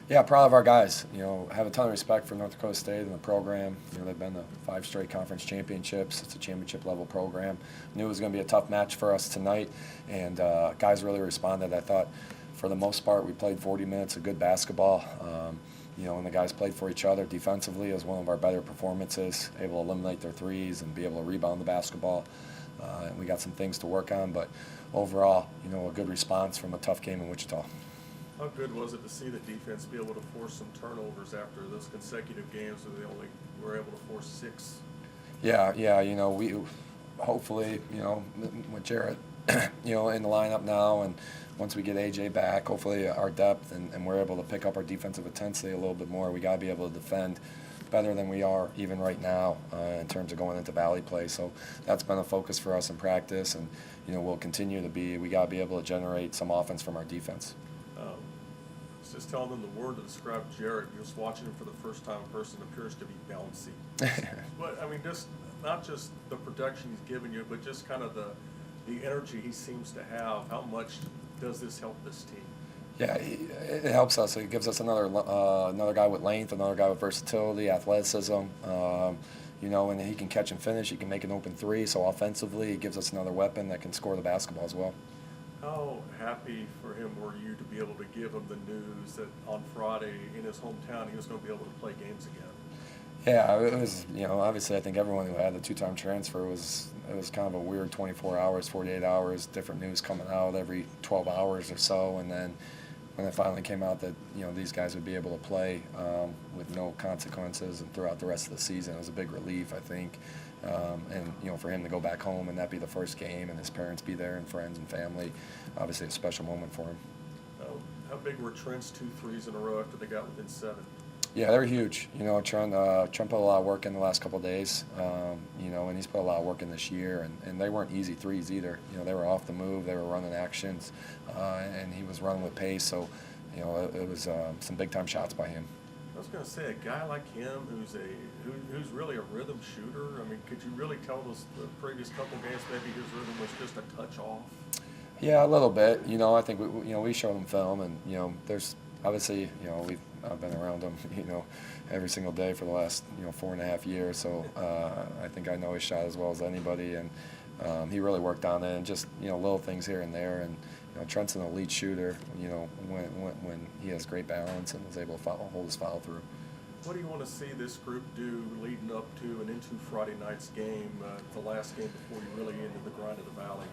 Yeah, proud of our guys. Have a ton of respect for North Dakota State and the program. They've been to 5 straight conference championships. It's a championship level program. Knew it was going to be a tough match for us tonight, and guys really responded. I thought, for the most part, we played 40 minutes of good basketball. And the guys played for each other defensively. It was one of our better performances, able to eliminate their threes and be able to rebound the basketball. And we got some things to work on, but overall, a good response from a tough game in Wichita. How good was it to see the defense be able to force some turnovers after those consecutive games where they only were able to force 6? Yeah, we hopefully, with Jarrett, in the lineup now, and once we get AJ back, hopefully our depth and we're able to pick up our defensive intensity a little bit more. We got to be able to defend better than we are even right now in terms of going into valley play. So that's been a focus for us in practice, and we'll continue to be. We got to be able to generate some offense from our defense. Just telling them the word to describe Jarrett. Just watching him for the first time in person, appears to be bouncy. But I mean, just not just the production he's given you, but just kind of the energy he seems to have. How much does this help this team? Yeah, it helps us. It gives us another guy with length, another guy with versatility, athleticism. And he can catch and finish. He can make an open three. So offensively, it gives us another weapon that can score the basketball as well. How happy for him were you to be able to give him the news that on Friday in his hometown he was going to be able to play games again? Yeah, it was, obviously I think everyone who had the 2-time transfer it was kind of a weird 24 hours, 48 hours, different news coming out every 12 hours or so. And then when it finally came out that, these guys would be able to play with no consequences and throughout the rest of the season, it was a big relief, I think. For him to go back home and that be the first game and his parents be there and friends and family, obviously a special moment for him. How big were Trent's 2 threes in a row after they got within 7? Yeah, they were huge. Trent put a lot of work in the last couple of days, and he's put a lot of work in this year, and they weren't easy threes either. They were off the move, they were running actions, and he was running with pace, so, it was some big-time shots by him. I was going to say, a guy like him who's really a rhythm shooter, I mean, could you really tell the previous couple games maybe his rhythm was just a touch off? Yeah, a little bit. I think we showed him film, and there's obviously I've been around him every single day for the last 4.5 years, so I think I know his shot as well as anybody, and he really worked on it, and just little things here and there, and Trent's an elite shooter. When he has great balance and is able to hold his foul through. What do you want to see this group do leading up to and into Friday night's game, the last game before you really into the grind of the Valley?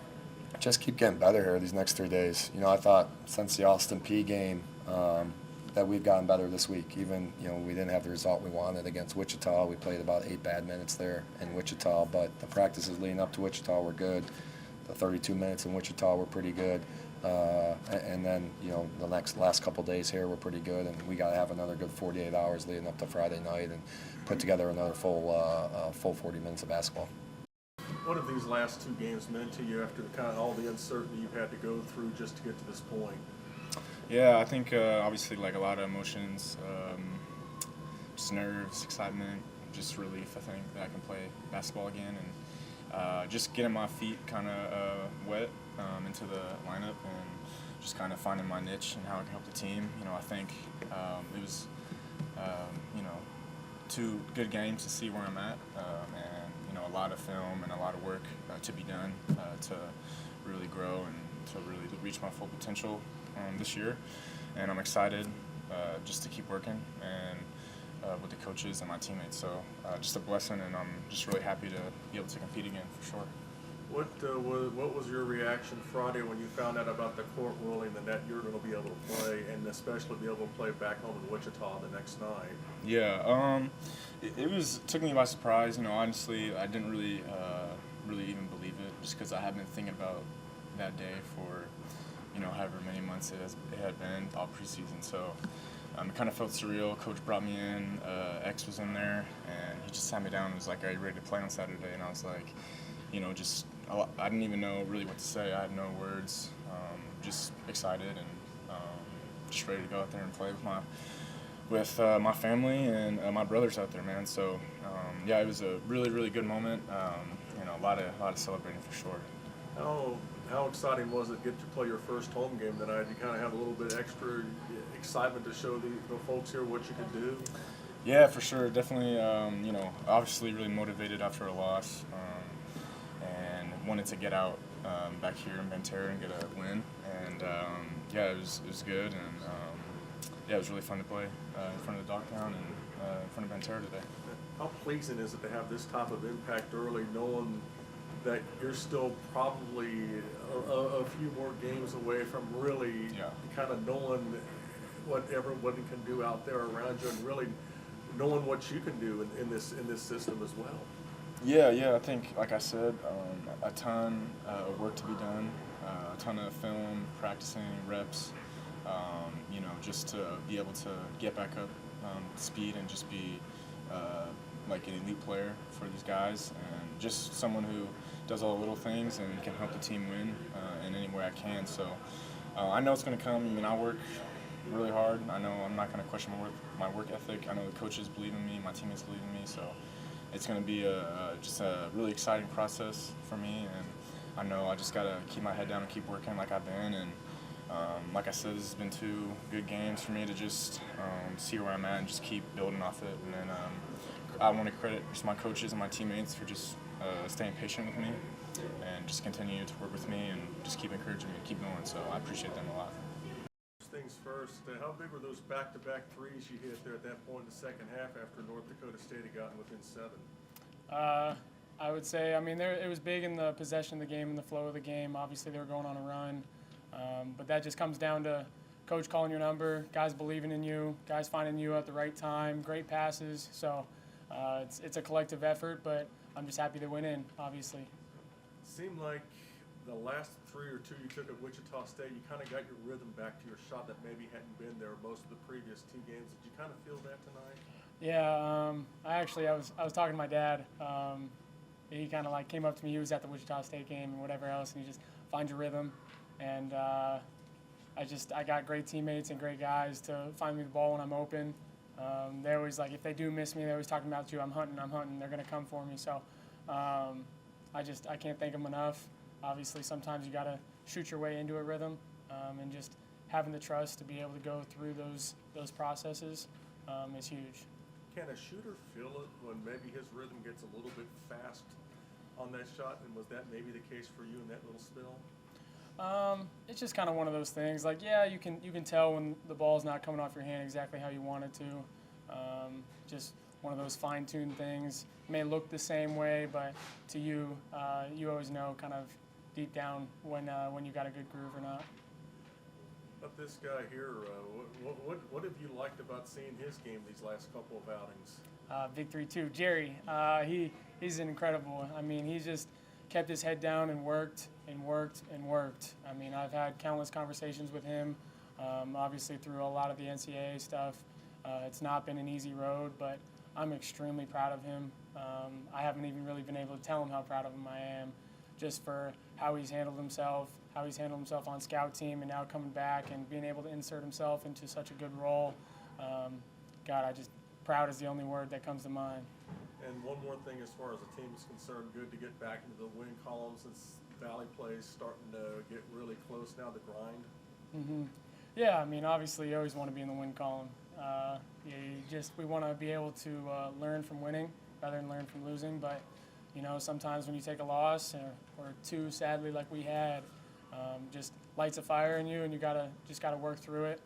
Just keep getting better here these next 3 days. I thought since the Austin Peay game that we've gotten better this week. Even we didn't have the result we wanted against Wichita. We played about 8 bad minutes there in Wichita, but the practices leading up to Wichita were good. The 32 minutes in Wichita were pretty good. And then, the last couple days here were pretty good, and we got to have another good 48 hours leading up to Friday night and put together another full 40 minutes of basketball. What have these last 2 games meant to you after kind of all the uncertainty you've had to go through just to get to this point? Yeah, I think obviously like a lot of emotions, just nerves, excitement, just relief. I think that I can play basketball again, and just getting my feet kind of wet into the lineup and just kind of finding my niche and how I can help the team. I think it was 2 good games to see where I'm at, and a lot of film and a lot of work to be done to really grow and to really reach my full potential this year. And I'm excited just to keep working and with the coaches and my teammates. So just a blessing, and I'm just really happy to be able to compete again for sure. What was your reaction Friday when you found out about the court ruling that you're going to be able to play, and especially be able to play back home in Wichita the next night? Yeah, it took me by surprise. Honestly, I didn't really even believe it, just because I had been thinking about that day for however many months it had been all preseason. So it kind of felt surreal. Coach brought me in, X was in there, and he just sat me down and was like, "Are you ready to play on Saturday?" And I was like, I didn't even know really what to say. I had no words, just excited and just ready to go out there and play with my family and my brothers out there, man. So yeah, it was a really, really good moment. A lot of celebrating for sure. How How exciting was it to get to play your first home game tonight? You kind of have a little bit extra excitement to show the folks here what you can do? Yeah, for sure. Definitely, obviously really motivated after a loss, and wanted to get out back here in Ventura and get a win. And yeah, it was good, and yeah, it was really fun to play in front of the Dogtown and in front of Ventura today. How pleasing is it to have this type of impact early, knowing that you're still probably a few more games away from really kind of knowing what everyone can do out there around you, and really knowing what you can do in this system as well? Yeah. I think, like I said, a ton of work to be done, a ton of film, practicing, reps. Just to be able to get back up to speed and just be like an elite player for these guys, and just someone who does all the little things and can help the team win in any way I can. So I know it's going to come. I mean, I work really hard. I know I'm not going to question my work ethic. I know the coaches believe in me, my teammates believe in me. So it's going to be just a really exciting process for me, and I know I just got to keep my head down and keep working like I've been. And like I said, this has been 2 good games for me to just see where I'm at and just keep building off it. And then I want to credit just my coaches and my teammates for just staying patient with me and just continue to work with me and just keep encouraging me to keep going. So I appreciate them a lot. First things first, how big were those back-to-back threes you hit there at that point in the second half after North Dakota State had gotten within 7? I would say, I mean, it was big in the possession of the game and the flow of the game. Obviously, they were going on a run. But that just comes down to coach calling your number, guys believing in you, guys finding you at the right time, great passes. So it's a collective effort, but I'm just happy they went in, obviously. It seemed like the last 3 or 2 you took at Wichita State, you kind of got your rhythm back to your shot that maybe hadn't been there most of the previous 2 games. Did you kind of feel that tonight? Yeah, I was talking to my dad. He kind of like came up to me. He was at the Wichita State game and whatever else, and he just find your rhythm. And I got great teammates and great guys to find me the ball when I'm open. They always, like, if they do miss me, they're always talking about you. I'm hunting. They're going to come for me. So I can't thank them enough. Obviously, sometimes you got to shoot your way into a rhythm, and just having the trust to be able to go through those processes is huge. Can a shooter feel it when maybe his rhythm gets a little bit fast on that shot? And was that maybe the case for you in that little spill? It's just kind of one of those things. Like, yeah, you can tell when the ball's not coming off your hand exactly how you want it to. Just one of those fine-tuned things. It may look the same way, but to you, you always know kind of deep down when you got a good groove or not. But this guy here, what have you liked about seeing his game these last couple of outings? Big 3-2, Jerry. He's incredible. I mean, he's just kept his head down and worked and worked and worked. I mean, I've had countless conversations with him, obviously through a lot of the NCAA stuff. It's not been an easy road, but I'm extremely proud of him. I haven't even really been able to tell him how proud of him I am, just for how he's handled himself on scout team, and now coming back and being able to insert himself into such a good role. God, proud is the only word that comes to mind. And one more thing as far as the team is concerned, good to get back into the win column since Valley Play's starting to get really close now to grind. Mm-hmm. Yeah, I mean, obviously you always want to be in the win column. We want to be able to learn from winning rather than learn from losing. But, sometimes when you take a loss or 2, sadly, like we had, just lights a fire in you, and you just gotta work through it.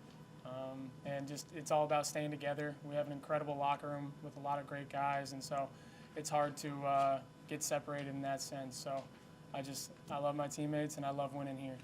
And it's all about staying together. We have an incredible locker room with a lot of great guys, and so it's hard to get separated in that sense. So I love my teammates, and I love winning here.